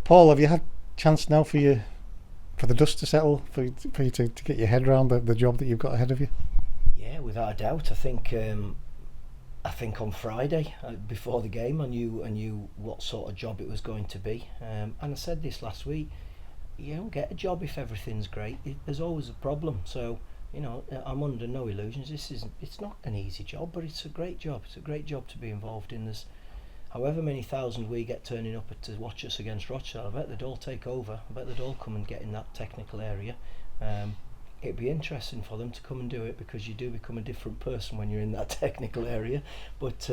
Paul, have you had chance now for the dust to settle, for you to get your head around the job that you've got ahead of you? Yeah, without a doubt. I think on Friday before the game, I knew what sort of job it was going to be. And I said this last week. You don't get a job if everything's great. There's always a problem. So I'm under no illusions. It's not an easy job, but it's a great job. It's a great job to be involved in. There's however many thousand we get turning up to watch us against Rochdale. I bet they'd all take over. I bet they'd all come and get in that technical area. Um, it'd be interesting for them to come and do it, because you do become a different person when you're in that technical area. But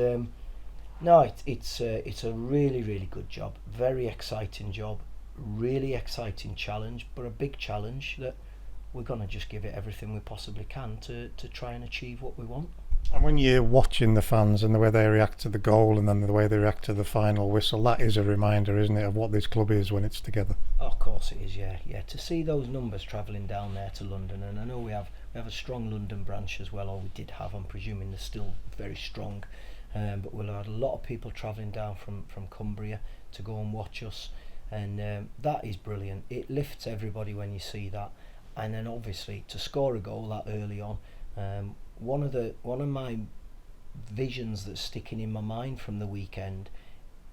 no, it's a really really good job, very exciting job, really exciting challenge, but a big challenge that we're gonna just give it everything we possibly can to try and achieve what we want. And when you're watching the fans and the way they react to the goal and then the way they react to the final whistle, that is a reminder, isn't it, of what this club is when it's together? Oh, of course it is, yeah, yeah. To see those numbers travelling down there to London, and I know we have a strong London branch as well, or we did have. I'm presuming they're still very strong, but we'll have a lot of people travelling down from Cumbria to go and watch us, and that is brilliant. It lifts everybody when you see that, and then obviously to score a goal that early on. One of my visions that's sticking in my mind from the weekend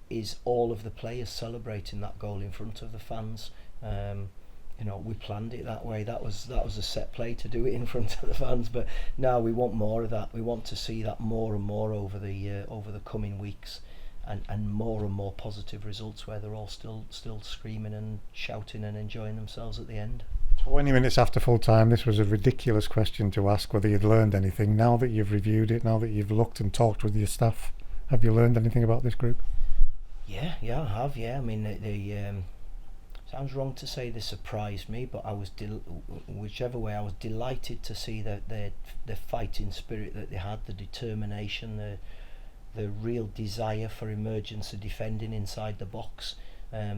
is all of the players celebrating that goal in front of the fans. We planned it that way. That was a set play to do it in front of the fans. But now we want more of that. We want to see that more and more over the coming weeks, and more positive results where they're all still screaming and shouting and enjoying themselves at the end. 20 minutes after full time, this was a ridiculous question to ask whether you'd learned anything. Now that you've reviewed it, now that you've looked and talked with your staff, have you learned anything about this group? Yeah, I have. Yeah, I mean, they sounds wrong to say they surprised me, but whichever way, I was delighted to see that the fighting spirit that they had, the determination, the real desire for emergency defending inside the box.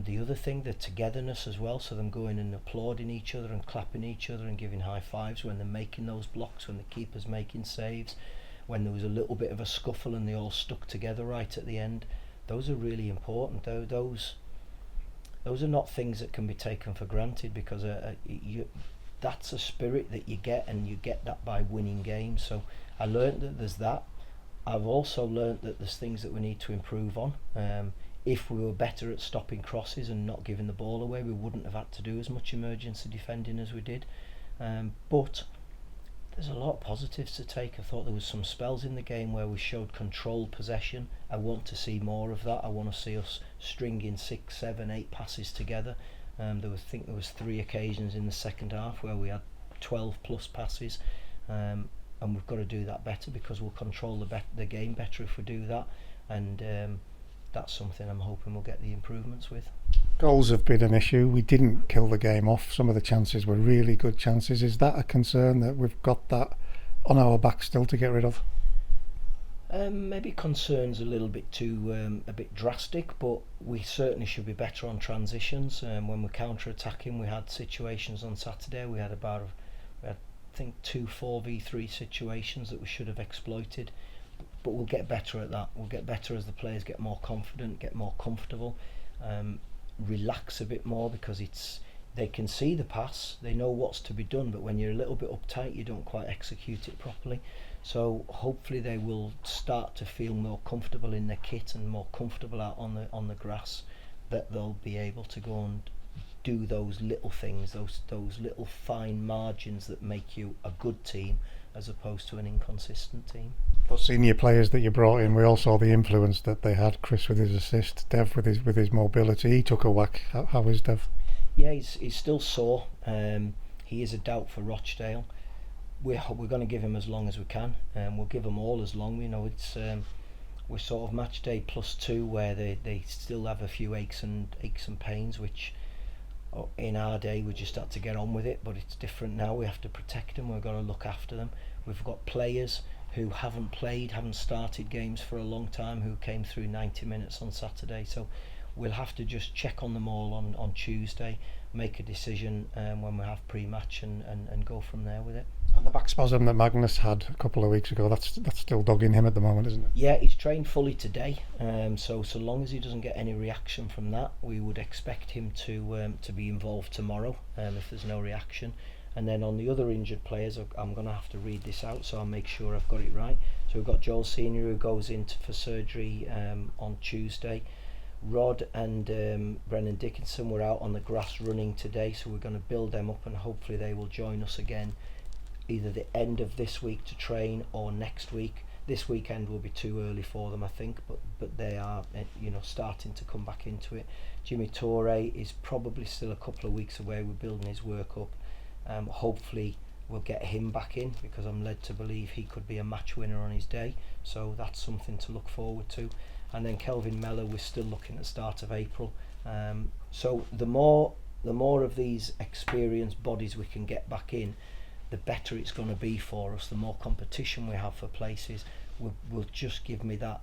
The other thing, the togetherness as well, so them going and applauding each other and clapping each other and giving high fives when they're making those blocks, when the keeper's making saves, when there was a little bit of a scuffle and they all stuck together right at the end. Those are really important. Those are not things that can be taken for granted, because that's a spirit that you get, and you get that by winning games. So I learnt that there's that. I've also learnt that there's things that we need to improve on. If we were better at stopping crosses and not giving the ball away, we wouldn't have had to do as much emergency defending as we did. But there's a lot of positives to take. I thought there was some spells in the game where we showed controlled possession. I want to see more of that. I want to see us stringing 6, 7, 8 passes together. I think there was 3 occasions in the second half where we had 12 plus passes, and we've got to do that better, because we'll control the game better if we do that. And that's something I'm hoping we'll get the improvements with. Goals have been an issue. We didn't kill the game off. Some of the chances were really good chances. Is that a concern, that we've got that on our back still to get rid of? Maybe concerns a little bit too a bit drastic, but we certainly should be better on transitions. When we're counter-attacking, we had situations on Saturday. We had I think 2 4v3 situations that we should have exploited. But we'll get better at that. We'll get better as the players get more confident, get more comfortable, relax a bit more, because they can see the pass, they know what's to be done, but when you're a little bit uptight, you don't quite execute it properly. So hopefully they will start to feel more comfortable in their kit and more comfortable out on the grass, that they'll be able to go and do those little things, those little fine margins that make you a good team as opposed to an inconsistent team. The senior players that you brought in, we all saw the influence that they had. Chris with his assist, Dev with his mobility. He took a whack. How is Dev? Yeah, he's still sore. He is a doubt for Rochdale. We're going to give him as long as we can, and we'll give them all as long. It's we're sort of match day +2, where they still have a few aches and pains, which in our day we just had to get on with it. But it's different now. We have to protect them. We've got to look after them. We've got players who haven't started games for a long time, who came through 90 minutes on Saturday. So we'll have to just check on them all on Tuesday, make a decision when we have pre-match, and go from there with it. And the back spasm that Magnus had a couple of weeks ago, that's still dogging him at the moment, isn't it? Yeah, he's trained fully today, so long as he doesn't get any reaction from that, we would expect him to be involved tomorrow, if there's no reaction. And then on the other injured players, I'm going to have to read this out, so I'll make sure I've got it right. So we've got Joel Senior, who goes in for surgery on Tuesday. Rod and Brennan Dickinson were out on the grass running today, so we're going to build them up, and hopefully they will join us again either the end of this week to train or next week. This weekend will be too early for them, I think, but they are starting to come back into it. Jimmy Torre is probably still a couple of weeks away. We're building his work up. Hopefully we'll get him back in, because I'm led to believe he could be a match winner on his day, so that's something to look forward to. And then Kelvin Mellor, we're still looking at the start of April. So the more of these experienced bodies we can get back in, the better it's going to be for us. The more competition we have for places will just give me that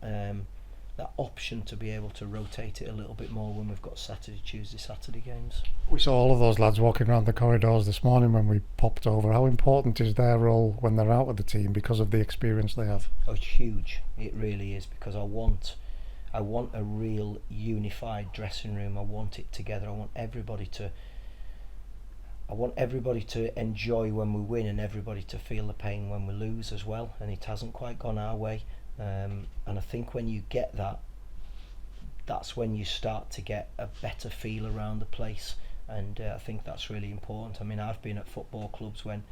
option to be able to rotate it a little bit more when we've got Tuesday, games. We saw all of those lads walking around the corridors this morning when we popped over. How important is their role when they're out of the team because of the experience they have? Oh, it's huge. It really is, because I want a real unified dressing room. I want it together. I want everybody to enjoy when we win, and everybody to feel the pain when we lose as well. And it hasn't quite gone our way. And I think when you get that, that's when you start to get a better feel around the place. And I think that's really important. I mean, I've been at football clubs when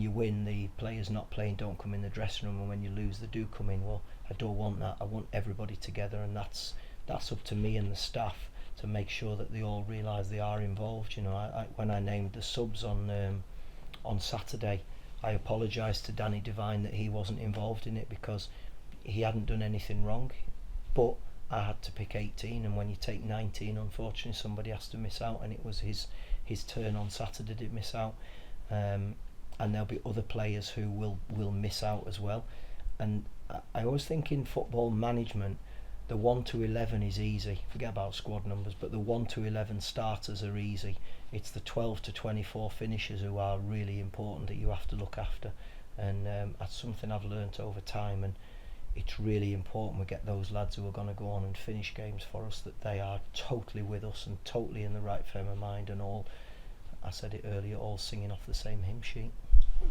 you win, the players not playing don't come in the dressing room, and when you lose, they do come in. Well, I don't want that. I want everybody together, and that's up to me and the staff to make sure that they all realise they are involved. When I named the subs on Saturday, I apologised to Danny Devine that he wasn't involved in it, because he hadn't done anything wrong, but I had to pick 18, and when you take 19, unfortunately somebody has to miss out, and it was his turn on Saturday to miss out. And there'll be other players who will miss out as well. And I always think in football management, the 1 to 11 is easy. Forget about squad numbers, but the 1 to 11 starters are easy. It's the 12 to 24 finishers who are really important, that you have to look after. And that's something I've learnt over time, and it's really important we get those lads who are going to go on and finish games for us, that they are totally with us and totally in the right frame of mind, and all, I said it earlier, all singing off the same hymn sheet.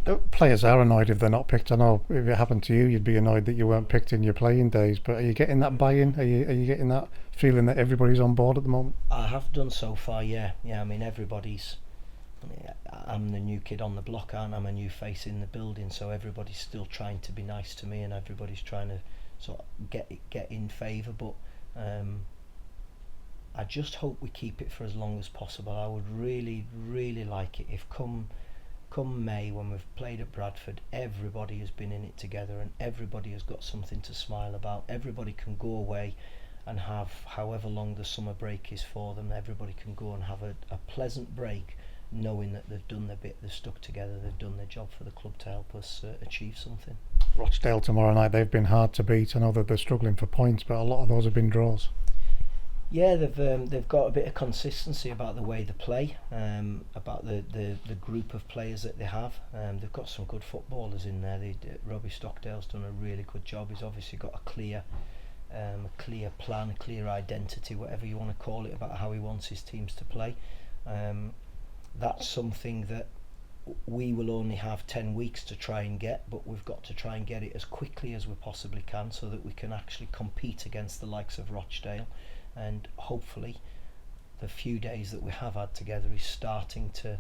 The players are annoyed if they're not picked. I know if it happened to you, you'd be annoyed that you weren't picked in your playing days, but are you getting that buy-in? Are you getting that feeling that everybody's on board at the moment? I have done so far, yeah. I mean, I'm the new kid on the block, aren't I? I'm a new face in the building, so everybody's still trying to be nice to me, and everybody's trying to sort of get in favour, but I just hope we keep it for as long as possible. I would really, really like it if come May, when we've played at Bradford, everybody has been in it together, and everybody has got something to smile about. Everybody can go away and have however long the summer break is for them. Everybody can go and have a pleasant break, knowing that they've done their bit, they've stuck together, they've done their job for the club to help us achieve something. Rochdale tomorrow night, they've been hard to beat. I know that they're struggling for points, but a lot of those have been draws. Yeah, they've got a bit of consistency about the way they play, about the group of players that they have. They've got some good footballers in there. Robbie Stockdale's done a really good job. He's obviously got a clear plan, a clear identity, whatever you want to call it, about how he wants his teams to play. That's something that we will only have 10 weeks to try and get, but we've got to try and get it as quickly as we possibly can, so that we can actually compete against the likes of Rochdale. And hopefully the few days that we have had together is starting to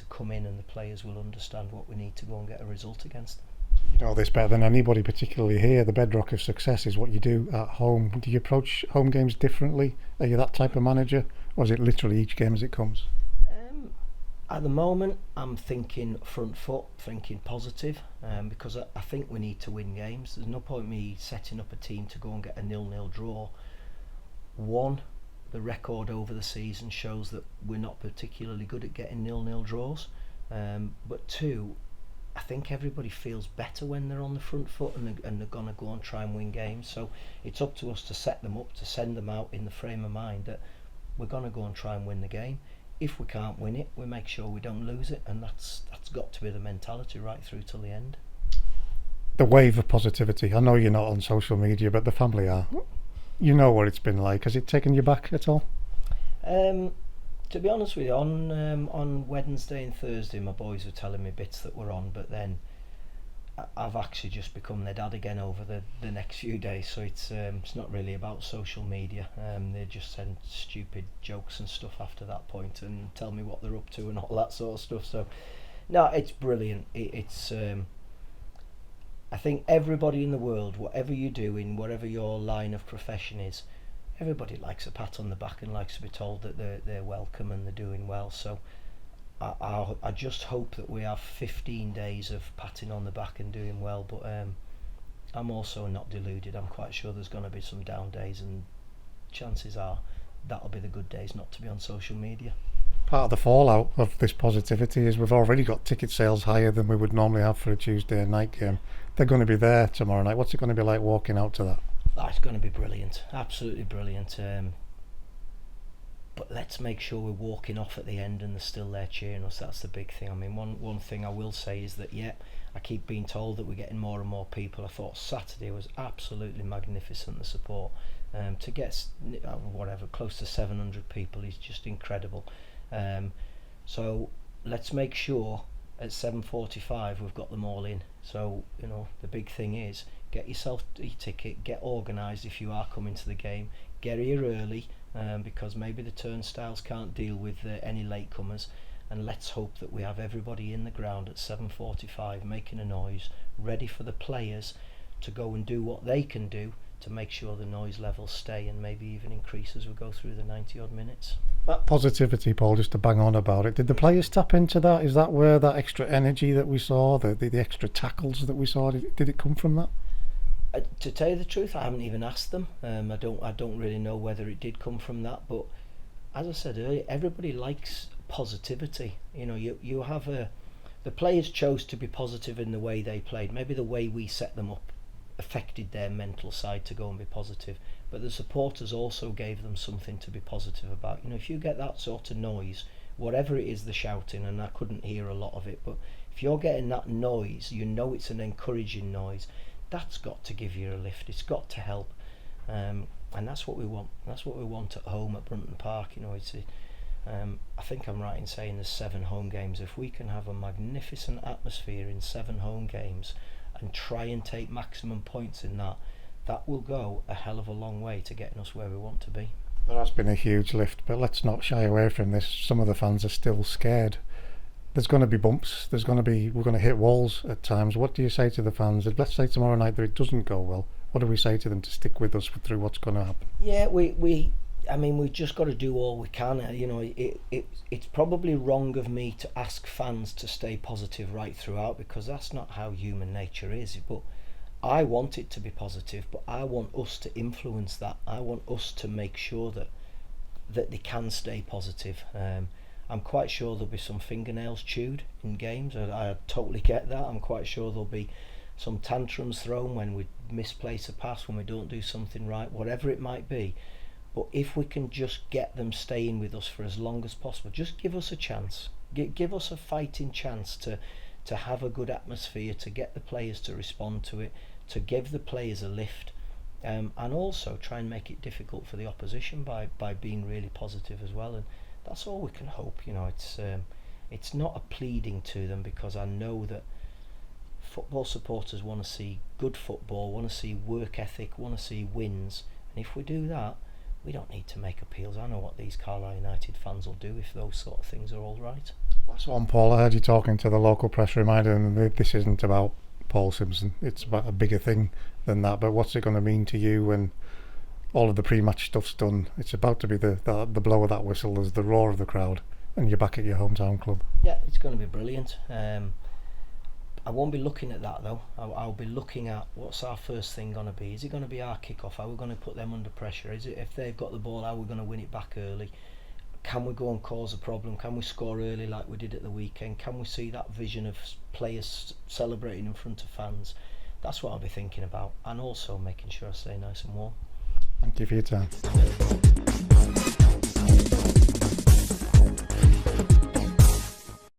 come in, and the players will understand what we need to go and get a result against them. You know this better than anybody, particularly here. The bedrock of success is what you do at home. Do you approach home games differently? Are you that type of manager, or is it literally each game as it comes? At the moment, I'm thinking front foot, thinking positive, because I think we need to win games. There's no point me setting up a team to go and get a 0-0 draw. One, the record over the season shows that we're not particularly good at getting 0-0 draws. But two, I think everybody feels better when they're on the front foot, and they're going to go and try and win games. So it's up to us to set them up, to send them out in the frame of mind that we're going to go and try and win the game. If we can't win it, we make sure we don't lose it, and that's got to be the mentality right through till the end. The wave of positivity. I know you're not on social media, but the family are. You know what it's been like. Has it taken you back at all? To be honest with you, on Wednesday and Thursday, my boys were telling me bits that were on, but then I've actually just become their dad again over the next few days. So it's not really about social media. They just send stupid jokes and stuff after that point and tell me what they're up to and all that sort of stuff. So no, it's brilliant. It's I think everybody in the world, whatever you do in whatever your line of profession is, everybody likes a pat on the back and likes to be told that they're welcome and they're doing well. So I just hope that we have 15 days of patting on the back and doing well, but I'm also not deluded. I'm quite sure there's going to be some down days, and chances are that'll be the good days not to be on social media. Part of the fallout of this positivity is we've already got ticket sales higher than we would normally have for a Tuesday night game. They're going to be there tomorrow night. What's it going to be like walking out to that? Oh, it's going to be brilliant, absolutely brilliant. But let's make sure we're walking off at the end and they're still there cheering us. That's the big thing. I mean, one thing I will say is that, I keep being told that we're getting more and more people. I thought Saturday was absolutely magnificent, the support. To get close to 700 people is just incredible. So let's make sure at 7:45 we've got them all in. So the big thing is, get yourself a ticket, get organised if you are coming to the game, get here early, because maybe the turnstiles can't deal with any latecomers, and let's hope that we have everybody in the ground at 7:45 making a noise, ready for the players to go and do what they can do to make sure the noise levels stay and maybe even increase as we go through the 90 odd minutes. That positivity, Paul, just to bang on about it, did the players tap into that? Is that where that extra energy that we saw, the extra tackles that we saw, did it come from that? To tell you the truth, I haven't even asked them. I don't really know whether it did come from that, but as I said earlier, everybody likes positivity. You have the players chose to be positive in the way they played. Maybe the way we set them up affected their mental side to go and be positive, but the supporters also gave them something to be positive about. If you get that sort of noise, whatever it is, the shouting, and I couldn't hear a lot of it, but if you're getting that noise, it's an encouraging noise. That's got to give you a lift. It's got to help, and that's what we want. That's what we want at home at Brunton Park. I think I'm right in saying there's 7 home games. If we can have a magnificent atmosphere in 7 home games and try and take maximum points in that will go a hell of a long way to getting us where we want to be. There has been a huge lift, but let's not shy away from this. Some of the fans are still scared. There's going to be bumps. We're going to hit walls at times. What do you say to the fans? Let's say tomorrow night that it doesn't go well. What do we say to them to stick with us through what's going to happen? Yeah, we've just got to do all we can. It's probably wrong of me to ask fans to stay positive right throughout, because that's not how human nature is. But I want it to be positive, but I want us to influence that. I want us to make sure that they can stay positive. I'm quite sure there'll be some fingernails chewed in games. I totally get that. I'm quite sure there'll be some tantrums thrown when we misplace a pass, when we don't do something right, whatever it might be. But if we can just get them staying with us for as long as possible, just give us a chance. Give us a fighting chance to have a good atmosphere, to get the players to respond to it, to give the players a lift, and also try and make it difficult for the opposition by being really positive as well. And that's all we can hope. It's not a pleading to them, because I know that football supporters want to see good football, want to see work ethic, want to see wins, and if we do that, we don't need to make appeals. I know what these Carlisle United fans will do if those sort of things are all right. Last one, Paul. I heard you talking to the local press, reminding them that this isn't about Paul Simpson. It's about a bigger thing than that. But what's it going to mean to you when all of the pre-match stuff's done? It's about to be the blow of that whistle, there's the roar of the crowd, and you're back at your hometown club. Yeah, it's going to be brilliant. I won't be looking at that though. I'll be looking at what's our first thing going to be. Is it going to be our kick-off? How are we going to put them under pressure? Is it if they've got the ball, how are we going to win it back early? can we go and cause a problem? Can we score early like we did at the weekend? Can we see that vision of players celebrating in front of fans? That's what I'll be thinking about, and also making sure I stay nice and warm. Thank you for your time.